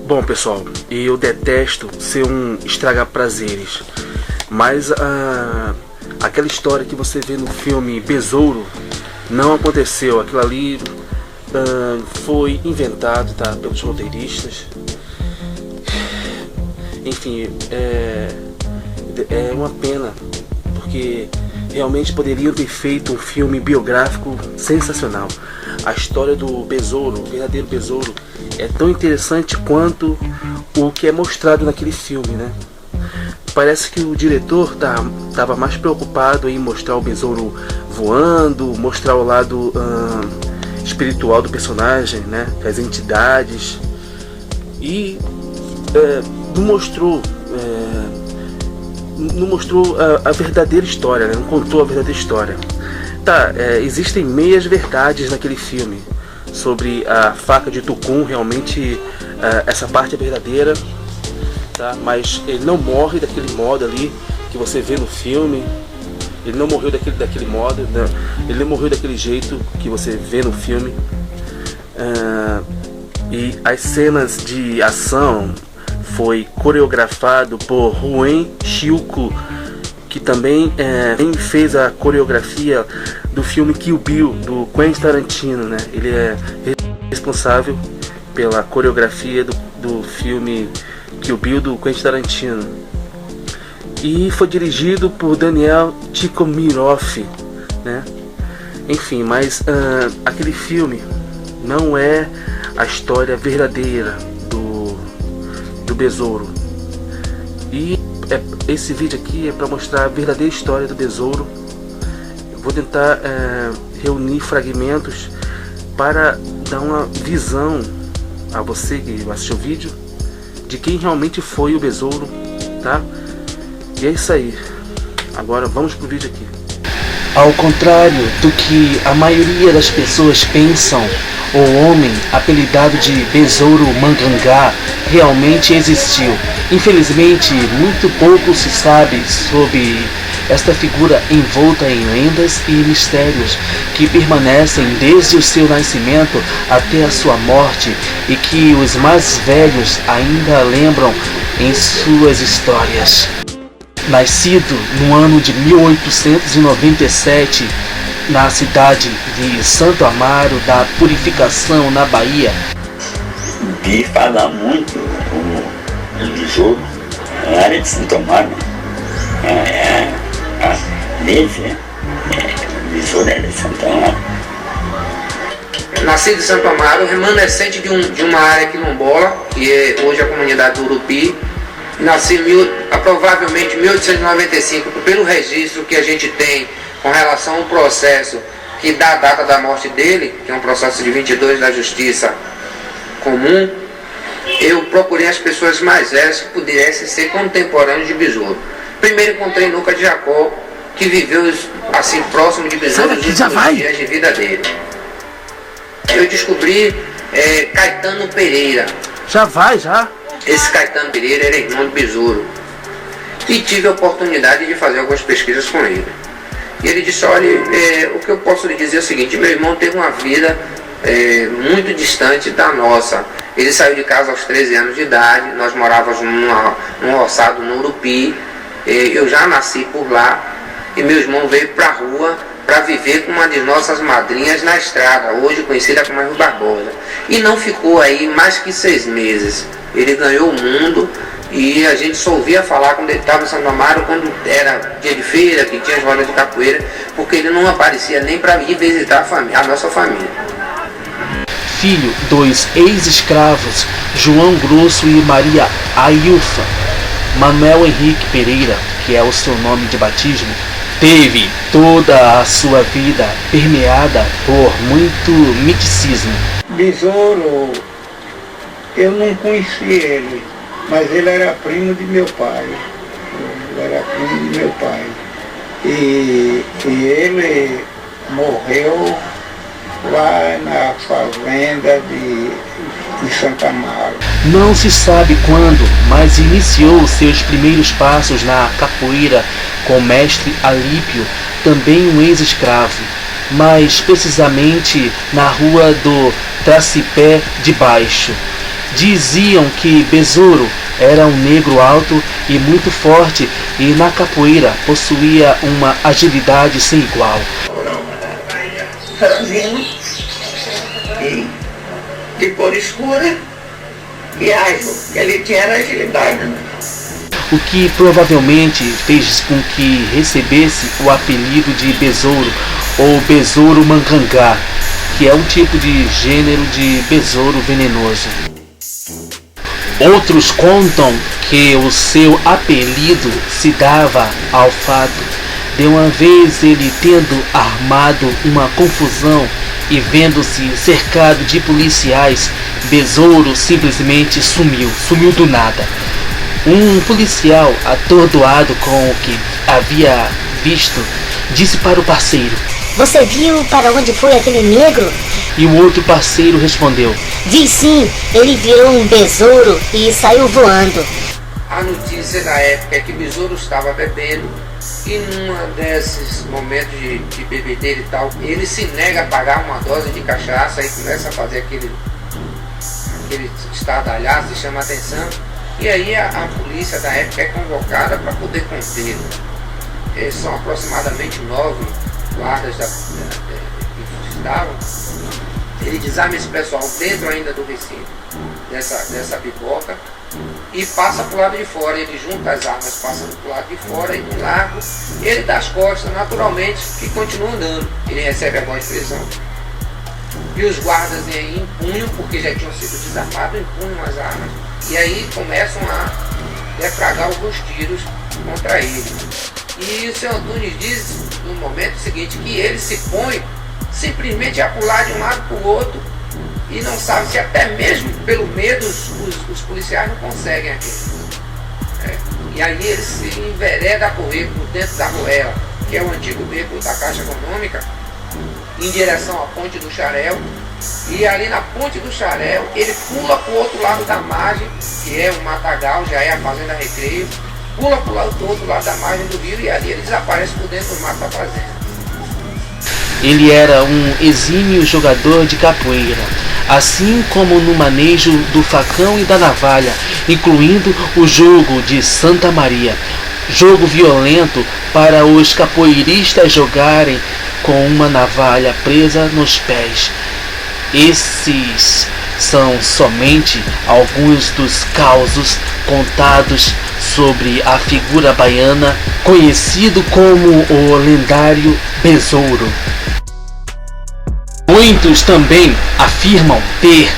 Bom, pessoal, eu detesto ser um estraga-prazeres, mas aquela história que você vê no filme Besouro não aconteceu. Aquilo ali foi inventado, tá, pelos roteiristas. Enfim, é uma pena, porque realmente poderiam ter feito um filme biográfico sensacional. A história do besouro, o verdadeiro besouro, é tão interessante quanto o que é mostrado naquele filme, né? Parece que o diretor estava mais preocupado em mostrar o besouro voando, mostrar o lado espiritual do personagem, né? As entidades, e não mostrou a verdadeira história, né? Não contou a verdadeira história. Tá, existem meias verdades naquele filme sobre a faca de Tucum. Realmente essa parte é verdadeira, tá? Mas ele não morre daquele modo ali que você vê no filme. Ele não morreu daquele modo, né? Ele não morreu daquele jeito que você vê no filme. E as cenas de ação foi coreografado por Ruen Chilco, que também fez a coreografia do filme Kill Bill, do Quentin Tarantino, né? Ele é responsável pela coreografia do filme Kill Bill do Quentin Tarantino. E foi dirigido por Daniel Tikhomirov, né? Enfim, mas aquele filme não é a história verdadeira do besouro. E esse vídeo aqui é para mostrar a verdadeira história do besouro. Eu vou tentar reunir fragmentos para dar uma visão a você que assistiu o vídeo de quem realmente foi o besouro, tá? E é isso aí. Agora vamos pro vídeo aqui. Ao contrário do que a maioria das pessoas pensam, o homem apelidado de Besouro Mangangá realmente existiu. Infelizmente, muito pouco se sabe sobre esta figura envolta em lendas e mistérios que permanecem desde o seu nascimento até a sua morte, e que os mais velhos ainda lembram em suas histórias. Nascido no ano de 1897, na cidade de Santo Amaro da Purificação, na Bahia. Vi falar muito o besouro na área de Santo Amaro. O besouro é de Santo Amaro. Nascido em Santo Amaro, remanescente de uma área quilombola, que é hoje a comunidade do Urupi. Nasci provavelmente em 1895, pelo registro que a gente tem com relação ao processo que dá a data da morte dele, que é um processo de 22 da Justiça Comum. Eu procurei as pessoas mais velhas que pudessem ser contemporâneos de Besouro. Primeiro encontrei Lucas de Jacó, que viveu assim próximo de Besouro nos últimos dias de vida dele. Eu descobri Caetano Pereira. Já. Esse Caetano Pereira era irmão de Besouro. E tive a oportunidade de fazer algumas pesquisas com ele. E ele disse: olha, o que eu posso lhe dizer é o seguinte: meu irmão teve uma vida muito distante da nossa. Ele saiu de casa aos 13 anos de idade, nós morávamos num roçado no Urupi, eu já nasci por lá, e meu irmão veio para a rua para viver com uma de nossas madrinhas na estrada, hoje conhecida como Rui Barbosa. E não ficou aí mais que 6 meses. Ele ganhou o mundo, e a gente só ouvia falar quando ele estava em Santo Amaro, quando era dia de feira, que tinha as rodas de capoeira, porque ele não aparecia nem para ir visitar a nossa família. Filho dos ex-escravos João Grosso e Maria Ailfa, Manuel Henrique Pereira, que é o seu nome de batismo, teve toda a sua vida permeada por muito misticismo. Besouro, eu não conheci ele, mas ele era primo de meu pai. E ele morreu lá na fazenda de Santa Amaro. Não se sabe quando, mas iniciou seus primeiros passos na capoeira com o mestre Alípio, também um ex-escravo, mais precisamente na rua do Tracipé de Baixo. Diziam que Besouro era um negro alto e muito forte e na capoeira possuía uma agilidade sem igual. Franzino e de cor escura e ágil, que ele tinha agilidade. O que provavelmente fez com que recebesse o apelido de besouro ou besouro mangangá, que é um tipo de gênero de besouro venenoso. Outros contam que o seu apelido se dava ao fato de uma vez ele tendo armado uma confusão e vendo-se cercado de policiais, Besouro simplesmente sumiu do nada. Um policial, atordoado com o que havia visto, disse para o parceiro: "Você viu para onde foi aquele negro?" E o outro parceiro respondeu: "Vi sim, ele virou um besouro e saiu voando." A notícia da época é que Besouro estava bebendo e num desses momentos de bebedeira e tal, ele se nega a pagar uma dose de cachaça e começa a fazer aquele estardalhaço e chama a atenção. E aí a polícia da época é convocada para poder contê-lo. São aproximadamente 9 guardas que estavam. Ele desarma esse pessoal dentro ainda do recinto dessa biboca e passa para o lado de fora. Ele junta as armas passando para o lado de fora e no largo ele dá as costas naturalmente e continua andando. Ele recebe a voz de prisão e os guardas aí empunham, porque já tinham sido desarmados, empunham as armas e aí começam a defragar alguns tiros contra ele. E o senhor Antunes diz no momento seguinte que ele se põe simplesmente a pular de um lado para o outro e não sabe se até mesmo pelo medo os policiais não conseguem aquilo. E aí ele se envereda a correr por dentro da Ruela, que é o antigo beco da Caixa Econômica, em direção à Ponte do Xarel. E ali na Ponte do Xarel ele pula para o outro lado da margem, que é o Matagal, já é a Fazenda Recreio, pula para o outro lado da margem do rio e ali ele desaparece por dentro do mato da fazenda. Ele era um exímio jogador de capoeira, assim como no manejo do facão e da navalha, incluindo o jogo de Santa Maria, jogo violento para os capoeiristas jogarem com uma navalha presa nos pés. Esses são somente alguns dos causos contados sobre a figura baiana, conhecido como o lendário Besouro. Muitos também afirmam ter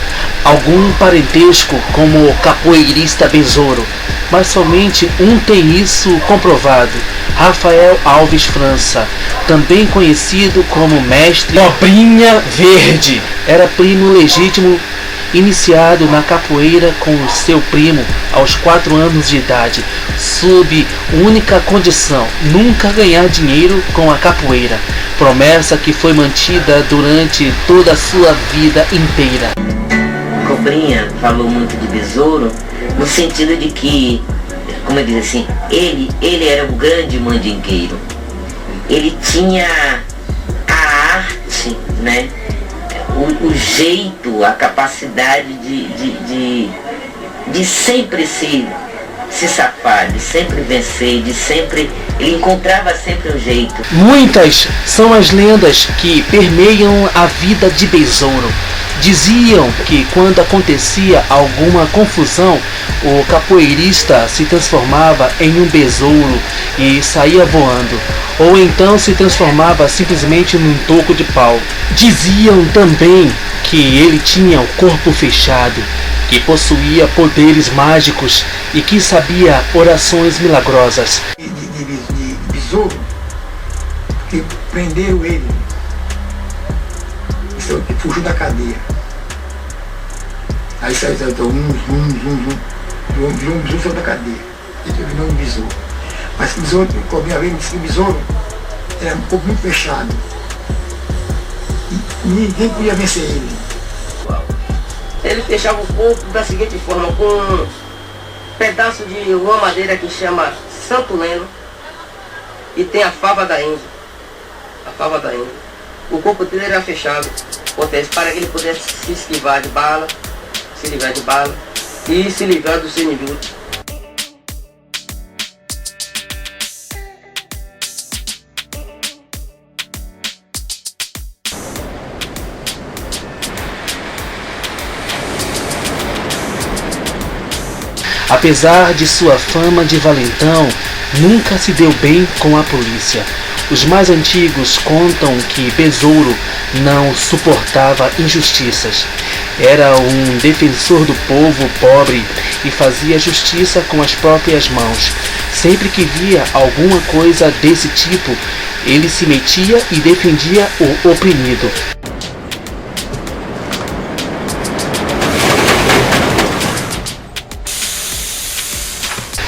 algum parentesco como o capoeirista Besouro, mas somente um tem isso comprovado: Rafael Alves França, também conhecido como Mestre Cobrinha Verde. Era primo legítimo, iniciado na capoeira com seu primo aos 4 anos de idade, sob única condição: nunca ganhar dinheiro com a capoeira, promessa que foi mantida durante toda a sua vida inteira. Cobrinha falou muito de Besouro no sentido de que, como eu diz assim, ele era um grande mandingueiro. Ele tinha a arte, né? O jeito, a capacidade de sempre se safar, de sempre vencer, ele encontrava sempre um jeito. Muitas são as lendas que permeiam a vida de Besouro. Diziam que quando acontecia alguma confusão, o capoeirista se transformava em um besouro e saía voando, ou então se transformava simplesmente num toco de pau. Diziam também que ele tinha o corpo fechado, que possuía poderes mágicos e que sabia orações milagrosas. De besouro, que prenderam ele, que fugiu da cadeia. Aí saiu um besouro saiu da cadeia. Ele teve o nome de besouro. Mas que besouro, Cobrinha veio me disse que o besouro era um pouco muito fechado. E ninguém podia vencer ele. Ele fechava o corpo da seguinte forma: com um pedaço de uma madeira que chama Santo Leno e tem a fava da Índia. A fava da Índia. O corpo dele era fechado, para que ele pudesse se esquivar de bala, se livrar de bala e se livrar dos inimigos. Apesar de sua fama de valentão, nunca se deu bem com a polícia. Os mais antigos contam que Besouro não suportava injustiças. Era um defensor do povo pobre e fazia justiça com as próprias mãos. Sempre que via alguma coisa desse tipo, ele se metia e defendia o oprimido.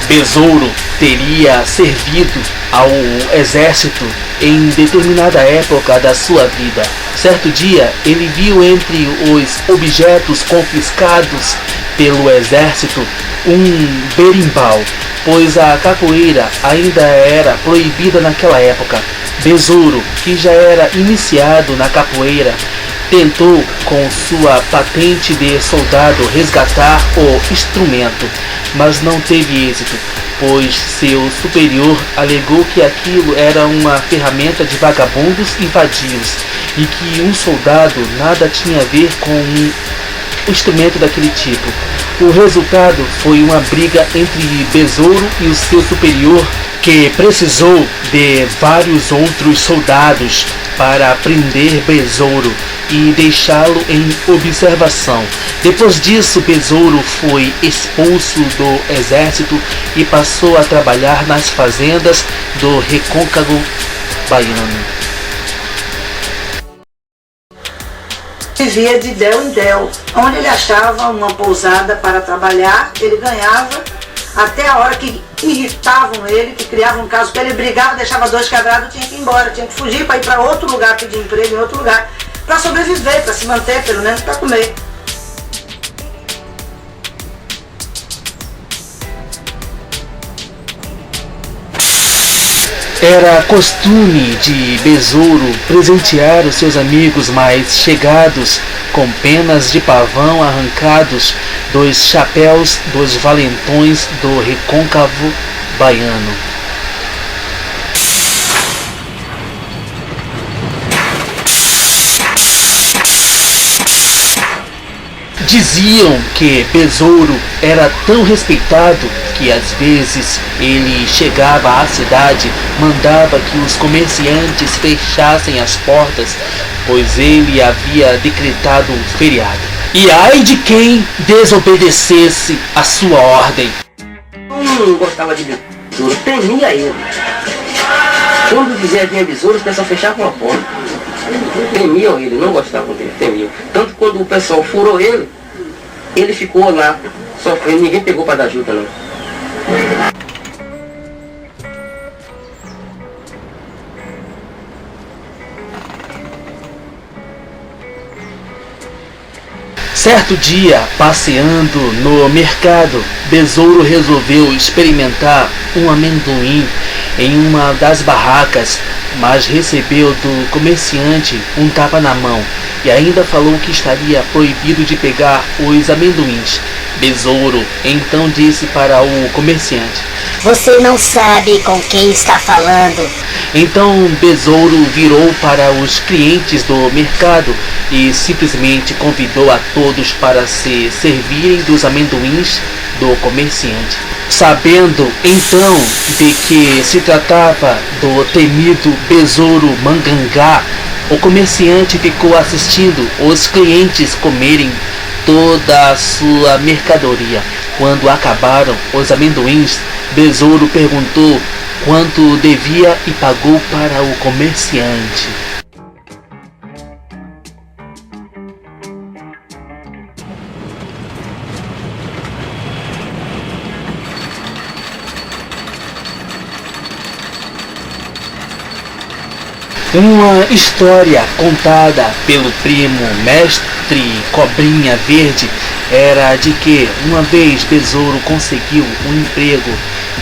Besouro teria servido ao exército em determinada época da sua vida. Certo dia, ele viu entre os objetos confiscados pelo exército um berimbau, pois a capoeira ainda era proibida naquela época. Besouro, que já era iniciado na capoeira, tentou com sua patente de soldado resgatar o instrumento, mas não teve êxito, pois seu superior alegou que aquilo era uma ferramenta de vagabundos e vadios e que um soldado nada tinha a ver com um instrumento daquele tipo. O resultado foi uma briga entre Besouro e o seu superior, que precisou de vários outros soldados para prender Besouro e deixá-lo em observação. Depois disso, Besouro foi expulso do exército e passou a trabalhar nas fazendas do Recôncavo Baiano. Vivia de del em del. Onde ele achava uma pousada para trabalhar, ele ganhava, até a hora que irritavam ele, que criavam um caso, que ele brigava, deixava dois quebrados, tinha que ir embora, tinha que fugir para ir para outro lugar, pedir emprego em outro lugar, para sobreviver, para se manter, pelo menos para comer. Era costume de Besouro presentear os seus amigos mais chegados com penas de pavão arrancados dos chapéus dos valentões do Recôncavo Baiano. Diziam que Besouro era tão respeitado que às vezes ele chegava à cidade, mandava que os comerciantes fechassem as portas, pois ele havia decretado um feriado. E ai de quem desobedecesse a sua ordem. Não gostava de Besouro, temia ele. Quando dizia vinha Besouro, os pessoal fechavam a porta. Temiam ele, não gostavam dele, temiam. Tanto quando o pessoal furou ele, ele ficou lá sofrendo, ninguém pegou para dar ajuda não. Certo dia, passeando no mercado, Besouro resolveu experimentar um amendoim em uma das barracas, mas recebeu do comerciante um tapa na mão e ainda falou que estaria proibido de pegar os amendoins. Besouro então disse para o comerciante: Você não sabe com quem está falando. Então Besouro virou para os clientes do mercado e simplesmente convidou a todos para se servirem dos amendoins do comerciante. Sabendo então de que se tratava do temido Besouro Mangangá, o comerciante ficou assistindo os clientes comerem toda a sua mercadoria. Quando acabaram os amendoins, Besouro perguntou quanto devia e pagou para o comerciante. Uma história contada pelo primo mestre Cobrinha Verde era de que uma vez Besouro conseguiu um emprego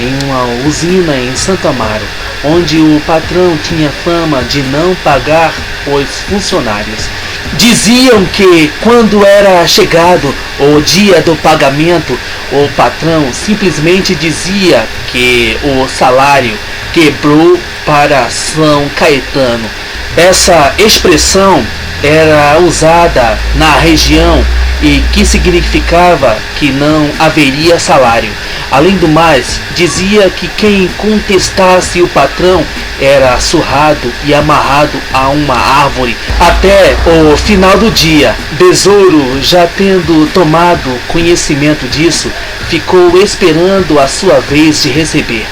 em uma usina em Santo Amaro, onde o patrão tinha fama de não pagar os funcionários. Diziam que quando era chegado o dia do pagamento, o patrão simplesmente dizia que o salário quebrou para São Caetano. Essa expressão era usada na região e que significava que não haveria salário. Além do mais, dizia que quem contestasse o patrão era surrado e amarrado a uma árvore até o final do dia. Besouro, já tendo tomado conhecimento disso, ficou esperando a sua vez de receber.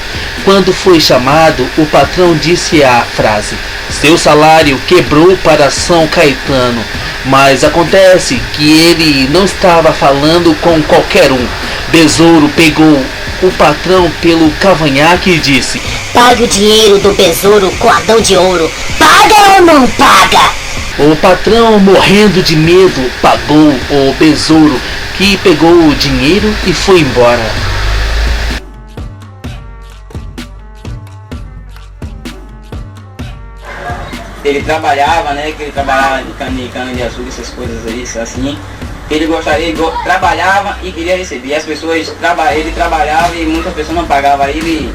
Quando foi chamado, o patrão disse a frase: "Seu salário quebrou para São Caetano." Mas acontece que ele não estava falando com qualquer um. Besouro pegou o patrão pelo cavanhaque e disse: "Pague o dinheiro do besouro cordão de ouro. Paga ou não paga?" O patrão, morrendo de medo, pagou o besouro, que pegou o dinheiro e foi embora. Ele trabalhava, né? Que ele trabalhava de cana de açúcar, essas coisas aí, assim. Ele trabalhava e queria receber. As pessoas, ele trabalhava e muitas pessoas não pagavam. Aí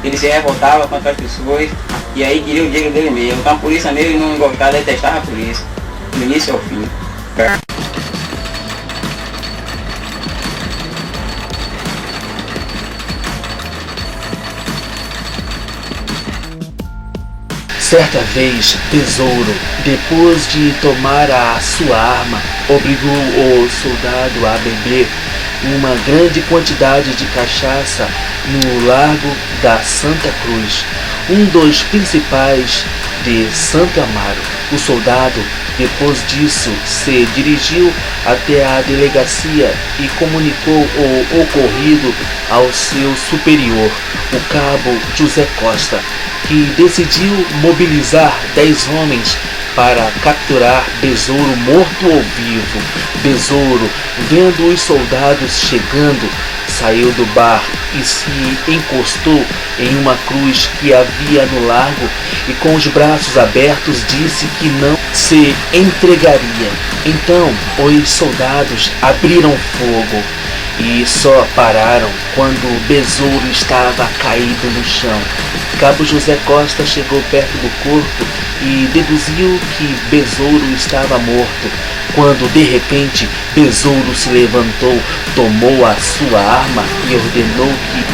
ele se revoltava contra as pessoas e aí queria o dinheiro dele mesmo. Então a polícia nele não gostava, detestava a polícia, do início ao fim. Certa vez, Besouro, depois de tomar a sua arma, obrigou o soldado a beber uma grande quantidade de cachaça no Largo da Santa Cruz, um dos principais de Santo Amaro. O soldado, depois disso, se dirigiu até a delegacia e comunicou o ocorrido ao seu superior, o cabo José Costa, que decidiu mobilizar 10 homens para capturar Besouro morto ou vivo. Besouro, vendo os soldados chegando, saiu do bar e se encostou em uma cruz que havia no largo e com os braços abertos disse que não se entregaria. Então os soldados abriram fogo e só pararam quando Besouro estava caído no chão. Cabo José Costa chegou perto do corpo e deduziu que Besouro estava morto, quando de repente Besouro se levantou, tomou a sua arma e ordenou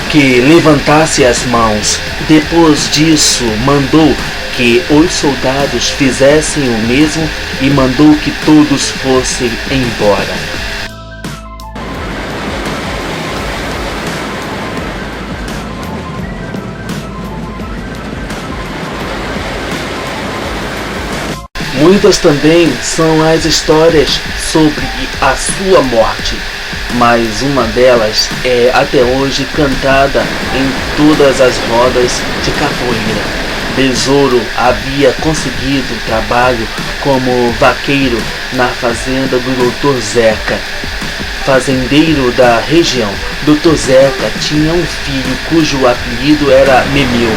que levantasse as mãos. Depois disso, mandou que os soldados fizessem o mesmo e mandou que todos fossem embora. Muitas também são as histórias sobre a sua morte, mas uma delas é até hoje cantada em todas as rodas de capoeira. Besouro havia conseguido trabalho como vaqueiro na fazenda do Dr. Zeca, fazendeiro da região. Dr. Zeca tinha um filho cujo apelido era Memeu,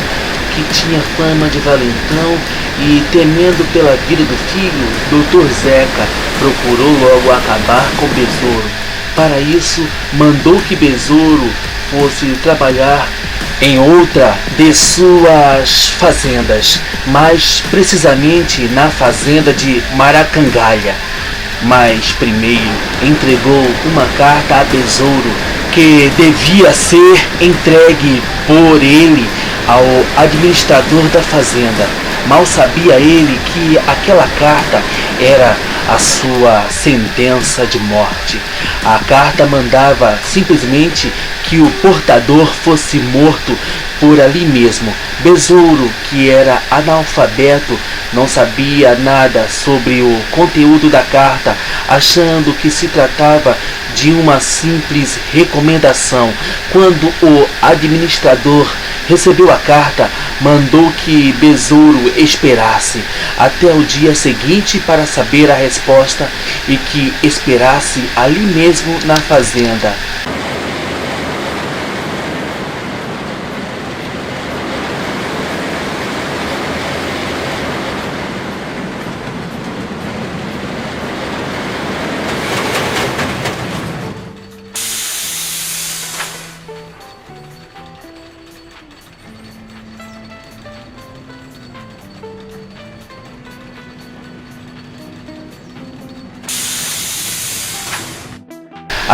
que tinha fama de valentão, e temendo pela vida do filho, Dr. Zeca procurou logo acabar com Besouro. Para isso, mandou que Besouro fosse trabalhar em outra de suas fazendas, mais precisamente na fazenda de Maracangalha. Mas primeiro entregou uma carta a Besouro que devia ser entregue por ele ao administrador da fazenda. Mal sabia ele que aquela carta era a sua sentença de morte. A carta mandava simplesmente que o portador fosse morto por ali mesmo. Besouro, que era analfabeto, não sabia nada sobre o conteúdo da carta, achando que se tratava de uma simples recomendação. Quando o administrador recebeu a carta, mandou que Besouro esperasse até o dia seguinte para saber a resposta e que esperasse ali mesmo na fazenda.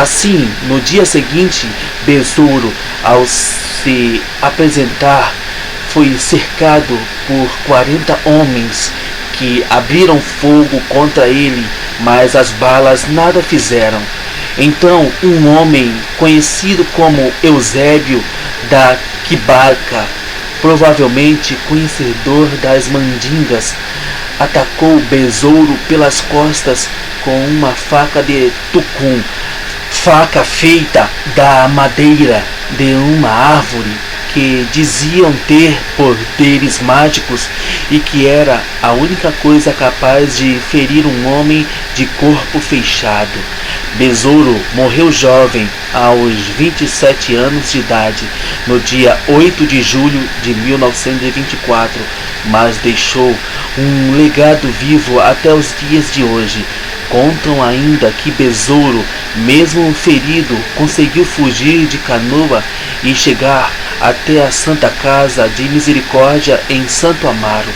Assim, no dia seguinte, Besouro, ao se apresentar, foi cercado por 40 homens que abriram fogo contra ele, mas as balas nada fizeram. Então um homem conhecido como Eusébio da Quibarca, provavelmente conhecedor das mandingas, atacou Besouro pelas costas com uma faca de tucum, faca feita da madeira de uma árvore que diziam ter poderes mágicos e que era a única coisa capaz de ferir um homem de corpo fechado. Besouro morreu jovem, aos 27 anos de idade, no dia 8 de julho de 1924, mas deixou um legado vivo até os dias de hoje. Contam ainda que Besouro, mesmo ferido, conseguiu fugir de canoa e chegar até a Santa Casa de Misericórdia em Santo Amaro,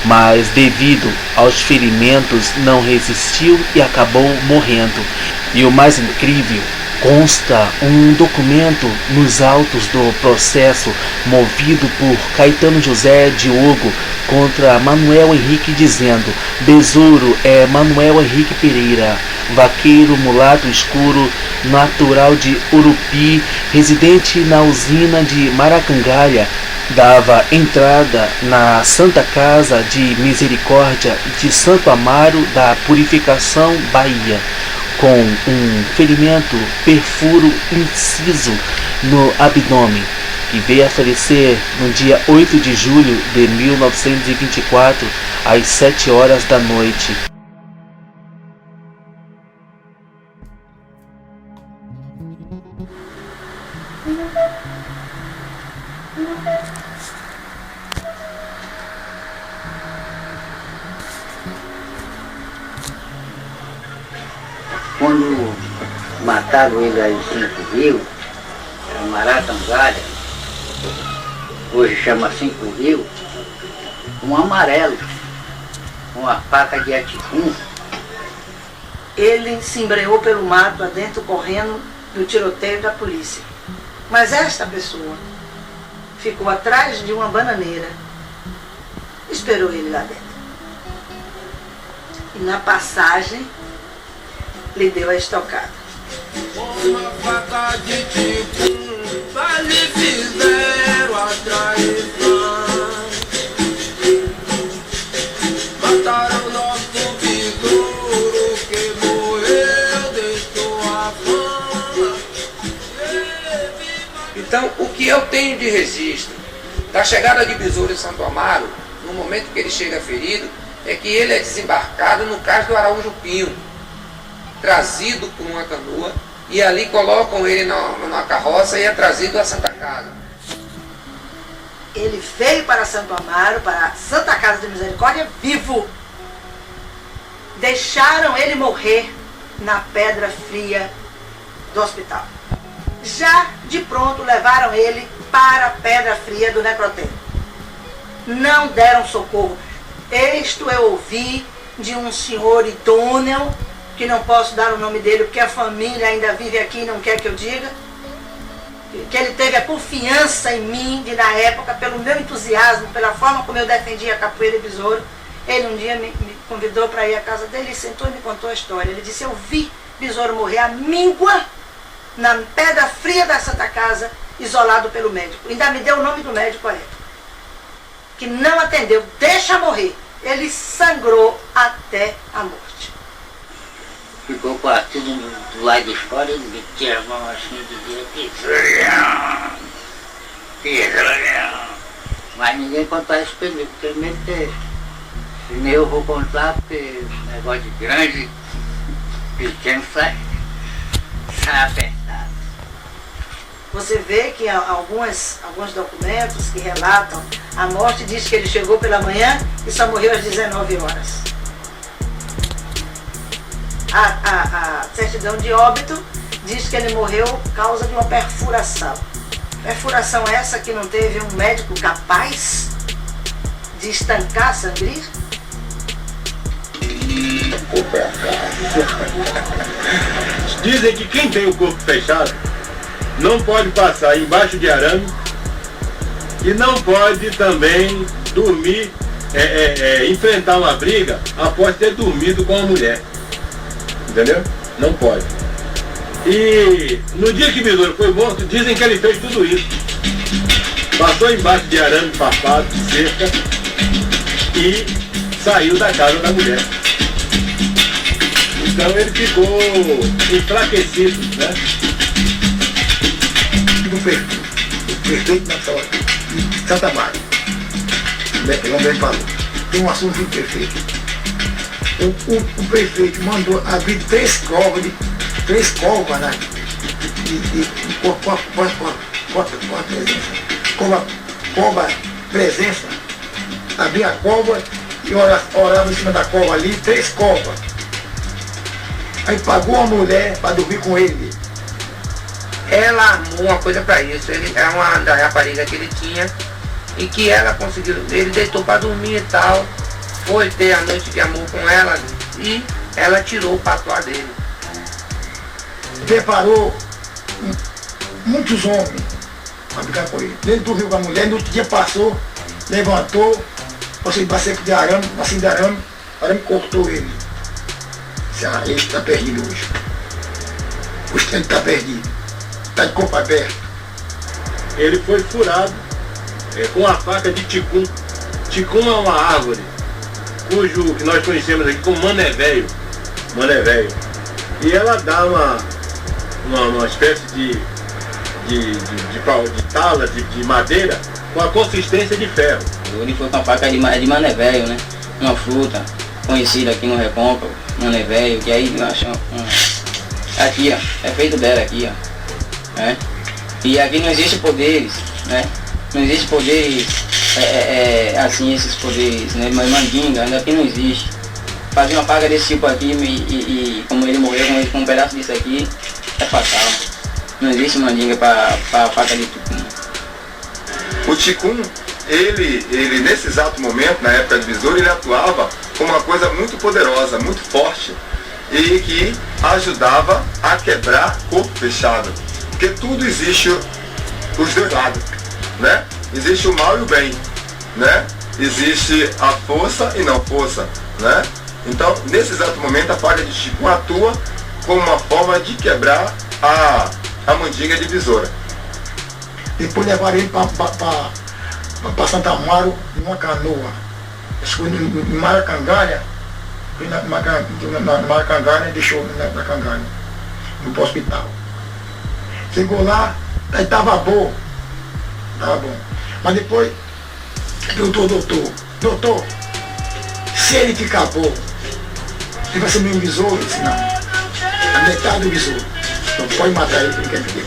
mas devido aos ferimentos não resistiu e acabou morrendo. E o mais incrível, consta um documento nos autos do processo movido por Caetano José Diogo contra Manuel Henrique, dizendo: Besouro é Manuel Henrique Pereira, vaqueiro mulato escuro, natural de Urupi, residente na usina de Maracangalha, dava entrada na Santa Casa de Misericórdia de Santo Amaro da Purificação, Bahia, com um ferimento perfuro inciso no abdômen, e veio a falecer no dia 8 de julho de 1924, às 7 horas da noite. Quando mataram ele aí em 5 Rios, Maracangalha, hoje chama 5 Rios, um amarelo, com a faca de aticum. Ele se embreou pelo mato adentro, correndo do tiroteio da polícia. Mas esta pessoa ficou atrás de uma bananeira, esperou ele lá dentro. E na passagem lhe deu a estocada. Uma faca de tipo, lhe fizeram a traição. Mataram nosso besouro que morreu, deixou a fama. Então, o que eu tenho de registro da chegada de Besouro em Santo Amaro, no momento que ele chega ferido, é que ele é desembarcado no cais do Araújo Pinho, trazido por uma canoa, e ali colocam ele na carroça e é trazido à Santa Casa. Ele veio para Santo Amaro, para a Santa Casa de Misericórdia, vivo. Deixaram ele morrer na pedra fria do hospital. Já de pronto levaram ele para a pedra fria do necrotério. Não deram socorro. Isto eu ouvi de um senhor idôneo, que não posso dar o nome dele, porque a família ainda vive aqui e não quer que eu diga, que ele teve a confiança em mim, de na época, pelo meu entusiasmo, pela forma como eu defendia a capoeira e besouro. Ele um dia me convidou para ir à casa dele, e sentou e me contou a história. Ele disse: eu vi besouro morrer à míngua, na pedra fria da Santa Casa, isolado pelo médico. Ainda me deu o nome do médico à época, que não atendeu, deixa morrer. Ele sangrou até a morte. Ficou com tudo do lado de fora e metia a mão assim e dizia: Pisolhão. Mas ninguém contou isso pra mim, porque mesmo que nem eu vou contar, porque negócio de grande, pequeno sai apertado. Você vê que alguns documentos que relatam a morte diz que ele chegou pela manhã e só morreu às 19 horas. A certidão de óbito diz que ele morreu por causa de uma perfuração. Perfuração essa que não teve um médico capaz de estancar a sangria? corpo é a carne. Dizem que quem tem o corpo fechado não pode passar embaixo de arame e não pode também dormir, enfrentar uma briga após ter dormido com a mulher. Entendeu? Não pode. E no dia que Besouro foi morto, dizem que ele fez tudo isso. Passou embaixo de arame farpado, de cerca, e saiu da casa da mulher. Então ele ficou enfraquecido, né? O prefeito de Santa Maria, ele também falou, tem um assunto do prefeito. O prefeito mandou abrir três covas, né? Cova presença. Abria a cova e orava em cima da cova ali, 3 covas. Aí pagou a mulher para dormir com ele. Ela armou uma coisa para isso. Ele é uma da rapariga que ele tinha e que ela conseguiu. Ele deitou para dormir e tal. Foi ter a noite de amor com ela e ela tirou o patuá dele. Preparou muitos homens para ficar com ele. Ele dormiu com a mulher, no outro dia passou, levantou, passou embaixo de arame, arame cortou ele. Ele está perdido hoje. O estante está perdido. Está de corpo aberto. Ele foi furado com a faca de ticum. Ticum é uma árvore cujo que nós conhecemos aqui como mané velho. Mané velho. E ela dá uma espécie de tala, de madeira com a consistência de ferro. Ele foi com a faca de mané velho, né? Uma fruta conhecida aqui no Recôncavo, mané velho, que aí nós achamos. Aqui, ó, é feito dela aqui, ó. Né? E aqui não existe poderes, né? Não existe poderes, assim, esses poderes, né? Mas mandinga, ainda aqui não existe. Fazer uma faca desse tipo aqui e como ele morreu com um pedaço disso aqui, é fatal. Não existe mandinga para faca de ticum. O ticum, ele nesse exato momento, na época de Besouro, ele atuava como uma coisa muito poderosa, muito forte e que ajudava a quebrar corpo fechado. Porque tudo existe os dois lados, né? Existe o mal e o bem, né? Existe a força e não força, né? Então, nesse exato momento, a faca de ticum atua como uma forma de quebrar a mandinga de besoura. Depois levaram ele para Santa Amaro numa canoa. Acho que foi em Maracangalha. Foi na Maracangalha e deixou na Cangalha, no hospital. Chegou lá, aí estava bom. Mas depois perguntou ao doutor, se ele ficar bom, ele vai ser meu besouro? Eu disse, não. A metade do besouro. Então pode matar ele, porque ele quer viver.